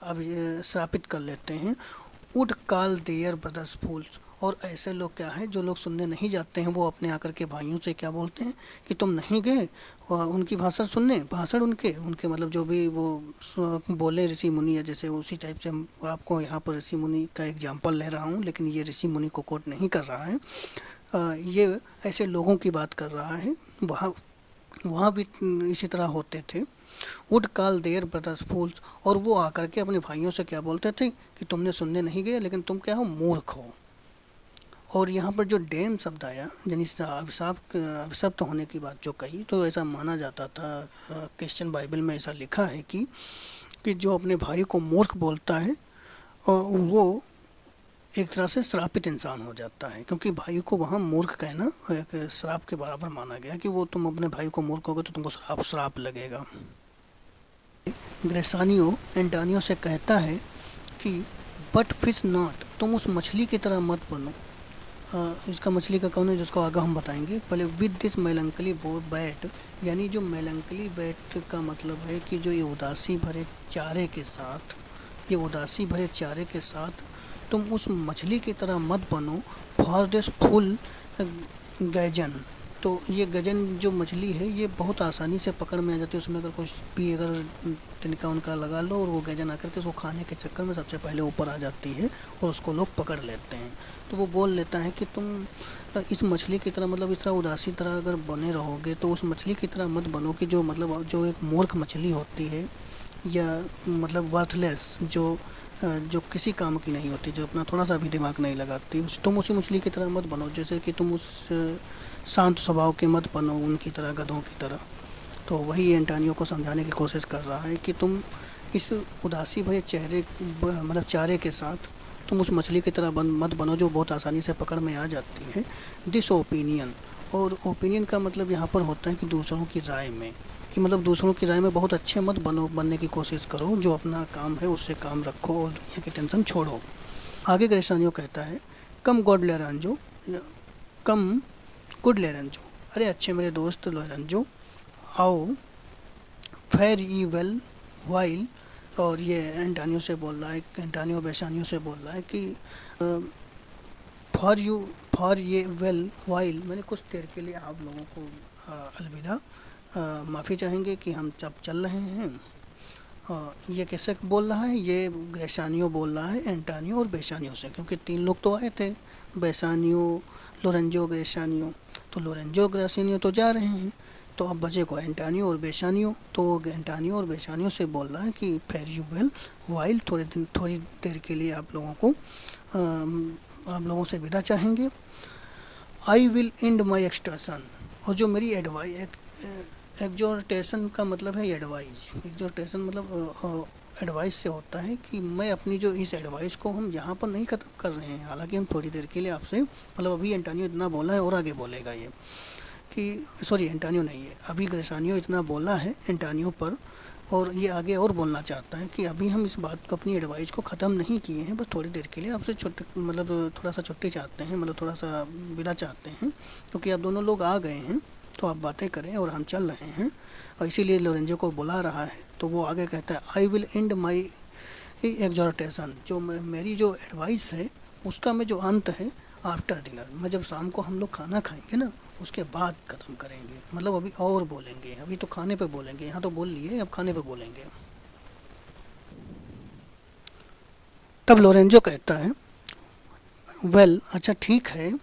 अब श्रापित कर लेते हैं। वुड कॉल देयर ब्रदर्स फूल्स, और ऐसे लोग क्या है, जो लोग सुनने नहीं जाते हैं, वो अपने आकर के भाइयों से क्या बोलते हैं कि तुम नहीं गए उनकी भाषण सुनने, भाषण उनके उनके मतलब जो भी वो बोले ऋषि मुनि, या जैसे उसी टाइप से हम आपको यहाँ पर ऋषि मुनि का एग्जाम्पल ले रहा हूँ, लेकिन ये ऋषि मुनि को कोट नहीं कर रहा है। ये ऐसे लोगों की बात कर रहा है। वहाँ वहाँ भी इसी तरह होते थे। वुड कॉल देयर ब्रदर्स फूल्स, और वो आकर के अपने भाइयों से क्या बोलते थे कि तुमने सुनने नहीं गए, लेकिन तुम क्या हो, मूर्ख हो। और यहाँ पर जो डैम शब्द आया, यानी अभिशप्त होने की बात जो कही, तो ऐसा माना जाता था, क्रिश्चियन बाइबल में ऐसा लिखा है कि जो अपने भाई को मूर्ख बोलता है वो एक तरह से श्रापित इंसान हो जाता है, क्योंकि भाई को वहाँ मूर्ख कहना एक श्राप के बराबर माना गया कि वो तुम अपने भाई को मूर्ख होगे तो तुमको श्राप लगेगा। ग्रेसानियो एंटानियो से कहता है कि बट फिश नॉट, तुम उस मछली की तरह मत बनो। इसका मछली का कौन है जिसको आगे हम बताएंगे। पहले विद दिस मेलंकली बैट, यानी जो मेलंकली बैट का मतलब है कि जो ये उदासी भरे चारे के साथ, ये उदासी भरे चारे के साथ तुम उस मछली की तरह मत बनो। फॉर दिस फुल गैजन, तो ये गजन जो मछली है ये बहुत आसानी से पकड़ में आ जाती है, उसमें अगर कुछ भी अगर तिनका उनका लगा लो और वो गजन आकर के उसको खाने के चक्कर में सबसे पहले ऊपर आ जाती है और उसको लोग पकड़ लेते हैं। तो वो बोल लेता है कि तुम इस मछली की तरह, मतलब इस तरह उदासी तरह अगर बने रहोगे तो उस मछली की तरह मत बनो कि जो मतलब जो एक मूर्ख मछली होती है, या मतलब वर्थलेस, जो किसी काम की नहीं होती, जो अपना थोड़ा सा भी दिमाग नहीं लगाती, तुम उसी मछली की तरह मत बनो, जैसे कि तुम उस शांत स्वभाव के मत बनो उनकी तरह, गधों की तरह। तो वही एंटानियो को समझाने की कोशिश कर रहा है कि तुम इस उदासी भरे चेहरे मतलब चारे के साथ तुम उस मछली की तरह मत बनो जो बहुत आसानी से पकड़ में आ जाती है। दिस ओपिनियन, और ओपिनियन का मतलब यहाँ पर होता है कि दूसरों की राय में, कि मतलब दूसरों की राय में बहुत अच्छे मत बनने की कोशिश करो, जो अपना काम है उससे काम रखो और दुनिया की टेंशन छोड़ो। आगे ग्रेसानियो कहता है, कम गॉड लेरांजो, कम गुड लेरेंजो, अरे अच्छे मेरे दोस्त लेरेंजो, आओ फेयर ई वेल वाइल। और ये एंटानियो से बोल रहा है, एंटानियो बेसानियो से बोल रहा है कि फॉर ये वेल वाइल, मैंने कुछ देर के लिए आप लोगों को अलविदा, माफ़ी चाहेंगे कि हम जब चल रहे हैं। ये कैसे बोल रहा है, ये ग्रेसानियो बोल रहा है एंटानियो और बेसानियो से, क्योंकि तीन लोग तो आए थे, बेसानियो, लोरेंजो, ग्रेसानियो। तो लोरेंजो ग्रेसानियो तो जा रहे हैं, तो अब बचे को एंटानियो और बेसानियो। तो एंटानियो और बेसानियो से बोल रहा है कि फेयर यू वेल वाइल, थोड़ी देर के लिए आप लोगों से विदा चाहेंगे। I will and my extortion, और जो मेरी एग्जॉर्टेशन का मतलब है एडवाइस, एग्जॉर्टेशन मतलब एडवाइस से होता है कि मैं अपनी जो इस एडवाइस को हम यहाँ पर नहीं ख़त्म कर रहे हैं, हालांकि हम थोड़ी देर के लिए आपसे, मतलब अभी एंटानियो इतना बोला है और आगे बोलेगा ये कि सॉरी एंटानियो नहीं है, अभी ग्रेसानियो इतना बोला है एंटानियो पर, और ये आगे और बोलना चाहता है कि अभी हम इस बात को, अपनी एडवाइस को ख़त्म नहीं किए हैं, बस थोड़ी देर के लिए आपसे मतलब थोड़ा सा छुट्टी चाहते हैं, मतलब थोड़ा सा विदा चाहते हैं, क्योंकि आप दोनों लोग आ गए हैं तो आप बातें करें और हम चल रहे हैं, और इसीलिए लोरेंजो को बुला रहा है। तो वो आगे कहता है, I will and my exhortation, जो मेरी जो एडवाइस है उसका में जो अंत है आफ्टर डिनर, मैं जब शाम को हम लोग खाना खाएंगे ना उसके बाद ख़त्म करेंगे, मतलब अभी और बोलेंगे, अभी तो खाने पे बोलेंगे, यहाँ तो बोल लिए, अब खाने पे बोलेंगे। तब लोरेंजो कहता है, वेल अच्छा ठीक है,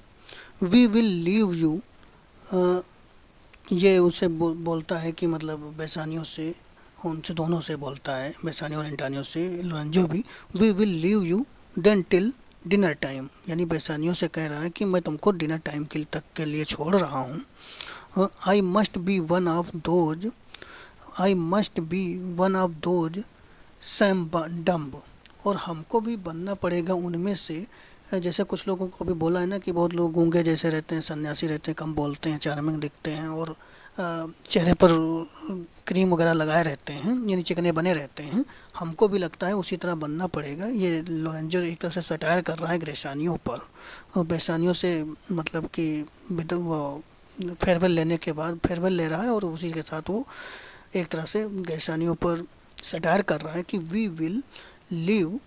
वी विल लीव यू। ये उसे बोलता है कि मतलब बेसानियों से, उनसे दोनों से बोलता है, बेसानियो और एंटानियो से, लोरेंजो भी, we will leave you then till dinner time, यानी बेसानियो से कह रहा है कि मैं तुमको डिनर टाइम के तक के लिए छोड़ रहा हूँ। आई must be one of those Sam dumb, और हमको भी बनना पड़ेगा उनमें से। जैसे कुछ लोगों को भी बोला है ना कि बहुत लोग गूंगे जैसे रहते हैं, सन्यासी रहते हैं, कम बोलते हैं, चार्मिंग दिखते हैं, और चेहरे पर क्रीम वगैरह लगाए रहते हैं, यानी चिकने बने रहते हैं। हमको भी लगता है उसी तरह बनना पड़ेगा। ये लोरेंजो एक तरह से सटायर कर रहा है ग्रेसानियों पर, और बेसानियों से मतलब कि वो फेयरवेल लेने के बाद फेयरवेल ले रहा है, और उसी के साथ वो एक तरह से ग्रेसानियों पर सटायर कर रहा है कि वी विल लीव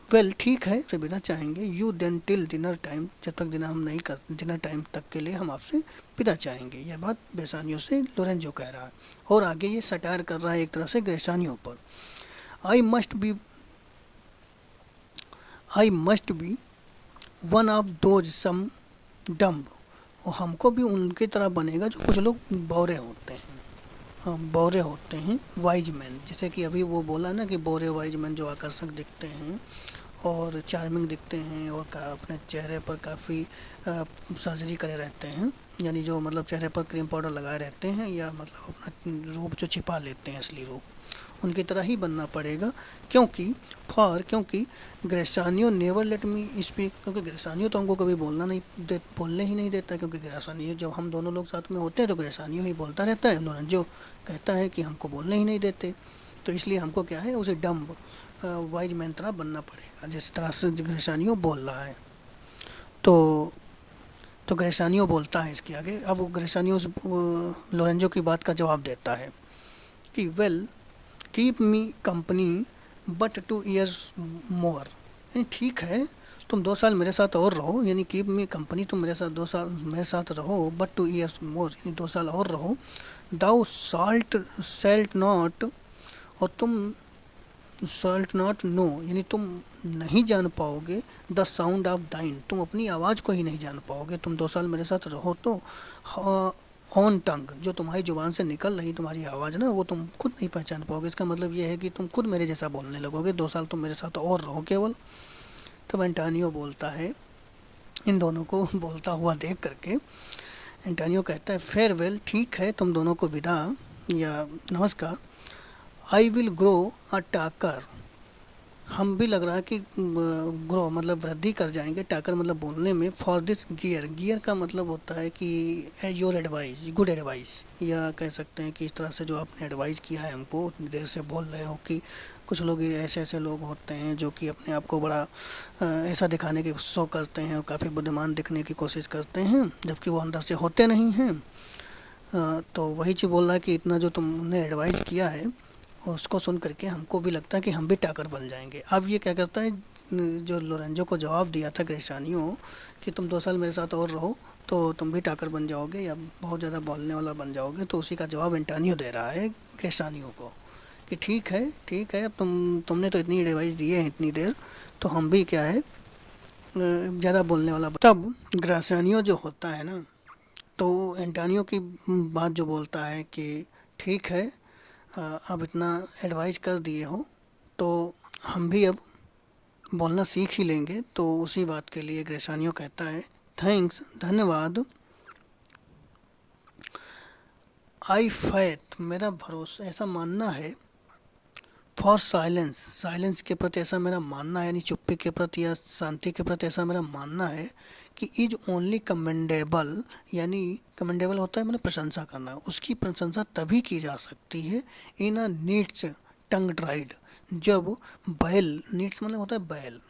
वेल, ठीक है से विदा चाहेंगे, you then till dinner time, जब तक डिनर हम नहीं कर डिनर टाइम तक के लिए हम आपसे विदा चाहेंगे। यह बात बेसानियों से लोरेंजो कह रहा है, और आगे ये सटायर कर रहा है एक तरह से ग्रेसानियों पर। I must be I must be one of those some dumb, और हमको भी उनकी तरह बनेगा जो कुछ लोग बौरे होते हैं। बौरे होते हैं, वाइज मैन, जैसे कि अभी वो बोला ना कि बौरे वाइज मैन जो आकर्षक दिखते हैं और चार्मिंग दिखते हैं, और अपने चेहरे पर काफ़ी सर्जरी करे रहते हैं, यानी जो मतलब चेहरे पर क्रीम पाउडर लगाए रहते हैं, या मतलब अपना रूप जो छिपा लेते हैं, असली रूप, उनकी तरह ही बनना पड़ेगा। क्योंकि ग्रेसानियो नेवर लेट मी स्पीक, क्योंकि ग्रेसानियो तो हमको कभी बोलने ही नहीं देता, क्योंकि ग्रेसानियो जब हम दोनों लोग साथ में होते हैं तो ग्रेसानियो ही बोलता रहता है, लोरेंजो कहता है कि हमको बोलने ही नहीं देते। तो इसलिए हमको क्या है, उसे डम्ब वाइज मैन तरह बनना पड़ेगा, जिस तरह से ग्रेसानियो बोल रहा है। तो तो ग्रेसानियो बोलता है इसके आगे। अब वो ग्रेसानियो लोरेंजो की बात का जवाब देता है कि well keep me company but 2 years मोर, यानी ठीक है तुम 2 साल मेरे साथ और रहो, यानी कीप मी कंपनी, तुम मेरे साथ 2 साल मेरे साथ रहो, बट 2 years मोर, यानी 2 साल और रहो। दाउ सेल्ट नॉट, और तुम सॉल्ट नॉट नो, यानी तुम नहीं जान पाओगे द साउंड ऑफ दाइन, तुम अपनी आवाज़ को ही नहीं जान पाओगे। तुम 2 साल मेरे साथ रहो तो ऑन टंग, जो तुम्हारी जुबान से निकल रही तुम्हारी आवाज़ ना, वो तुम खुद नहीं पहचान पाओगे। इसका मतलब ये है कि तुम खुद मेरे जैसा बोलने लगोगे। 2 साल तुम मेरे साथ और रहो केवल। तब एंटानियो बोलता है, इन दोनों को बोलता हुआ देख करके एंटानियो कहता है, फेयरवेल, ठीक है तुम दोनों को विदा या नमस्कार। आई विल ग्रो अ टाकर, हम भी लग रहा है कि ग्रो मतलब वृद्धि कर जाएंगे, टाकर मतलब बोलने में, फॉर दिस गियर, गियर का मतलब होता है कि योर एडवाइस, गुड एडवाइस, या कह सकते हैं कि इस तरह से जो आपने एडवाइस किया है हमको, उतनी देर से बोल रहे हो कि कुछ लोग ऐसे ऐसे लोग होते हैं जो कि अपने आप को बड़ा ऐसा दिखाने की शो करते हैं और काफ़ी बुद्धिमान दिखने की कोशिश करते हैं, जबकि वो अंदर से होते नहीं हैं। तो वही चीज़ बोल रहा है कि इतना जो तुमने एडवाइस किया है उसको सुन करके हमको भी लगता है कि हम भी टाकर बन जाएंगे। अब ये क्या करता है, जो लोरेंजो को जवाब दिया था ग्रेसानियो कि तुम 2 साल मेरे साथ और रहो तो तुम भी टाकर बन जाओगे या बहुत ज़्यादा बोलने वाला बन जाओगे, तो उसी का जवाब एंटानियो दे रहा है ग्रेसानियो को कि ठीक है, ठीक है, अब तुमने तो इतनी एडवाइस दी है इतनी देर, तो हम भी क्या है ज़्यादा बोलने वाला तब ग्रेसानियो जो होता है ना, तो एंटानियो की बात जो बोलता है कि ठीक है, अब इतना एडवाइस कर दिए हो तो हम भी अब बोलना सीख ही लेंगे। तो उसी बात के लिए ग्रेसानियो कहता है, थैंक्स, धन्यवाद। आई फैथ, मेरा भरोसा, ऐसा मानना है, फॉर साइलेंस, साइलेंस के प्रति ऐसा मेरा मानना है, यानी चुप्पी के प्रति या शांति के प्रति ऐसा मेरा मानना है कि इज ओनली कमेंडेबल, यानी कमेंडेबल होता है मतलब प्रशंसा करना, उसकी प्रशंसा तभी की जा सकती है इन अ नीड्स टंग ड्राइड, जब बैल, नीड्स मतलब होता है बैल,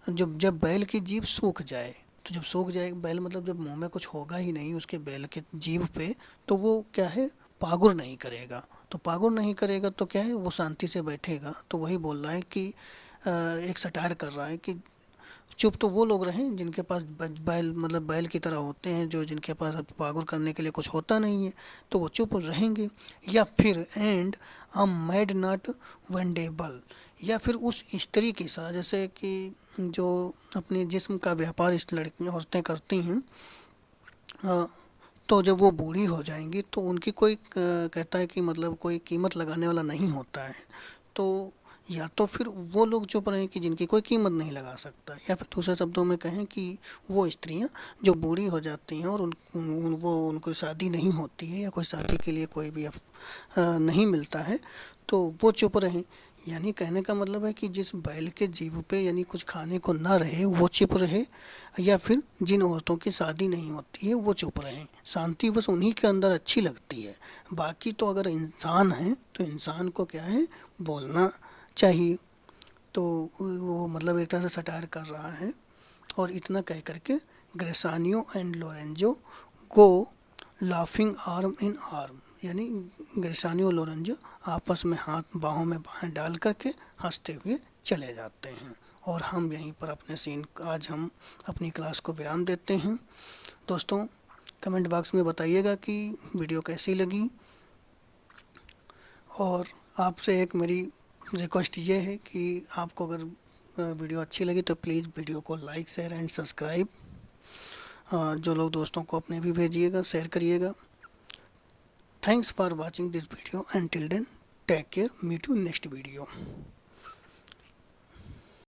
जब जब बैल की जीभ सूख जाए, तो जब सूख जाए बैल मतलब जब मुंह में कुछ होगा ही नहीं उसके बैल के जीभ पे, तो वो क्या है, पागुर नहीं करेगा। तो पागुर नहीं करेगा तो क्या है, वो शांति से बैठेगा। तो वही बोल रहा है कि एक सटायर कर रहा है कि चुप तो वो लोग रहें जिनके पास बैल मतलब बैल की तरह होते हैं, जो जिनके पास पागुर करने के लिए कुछ होता नहीं है, तो वो चुप रहेंगे। या फिर एंड अ मैड नॉट वेंडेबल, या फिर उस स्त्री की तरह, जैसे कि जो अपने जिस्म का व्यापार इस लड़कियां औरतें करती हैं, अ, तो जब वो बूढ़ी हो जाएंगी तो उनकी कोई कहता है कि मतलब कोई कीमत लगाने वाला नहीं होता है। तो या तो फिर वो लोग चुप रहें कि जिनकी कोई कीमत नहीं लगा सकता, या फिर दूसरे शब्दों में कहें कि वो स्त्रियां जो बूढ़ी हो जाती हैं और वो उनको शादी नहीं होती है या कोई शादी के लिए कोई भी नहीं मिलता है तो वो चुप रहें। यानी कहने का मतलब है कि जिस बैल के जीभ पे यानी कुछ खाने को ना रहे वो चुप रहे, या फिर जिन औरतों की शादी नहीं होती है वो चुप रहें। शांति बस उन्हीं के अंदर अच्छी लगती है। बाकी तो अगर इंसान है तो इंसान को क्या है, बोलना चाहिए। तो वो मतलब एक तरह से सटायर कर रहा है। और इतना कह करके Gratiano and Lorenzo go laughing arm in arm, यानी ग्रेसानियो लोरेंजो आपस में हाथ बाहों में बाहें डाल करके हंसते हुए चले जाते हैं। और हम यहीं पर अपने सीन आज हम अपनी क्लास को विराम देते हैं। दोस्तों कमेंट बॉक्स में बताइएगा कि वीडियो कैसी लगी, और आपसे एक मेरी रिक्वेस्ट ये है कि आपको अगर वीडियो अच्छी लगी तो प्लीज़ वीडियो को लाइक शेयर एंड सब्सक्राइब, जो लोग दोस्तों को अपने भी भेजिएगा, शेयर करिएगा। Thanks for watching this video and till then take care, meet you next video.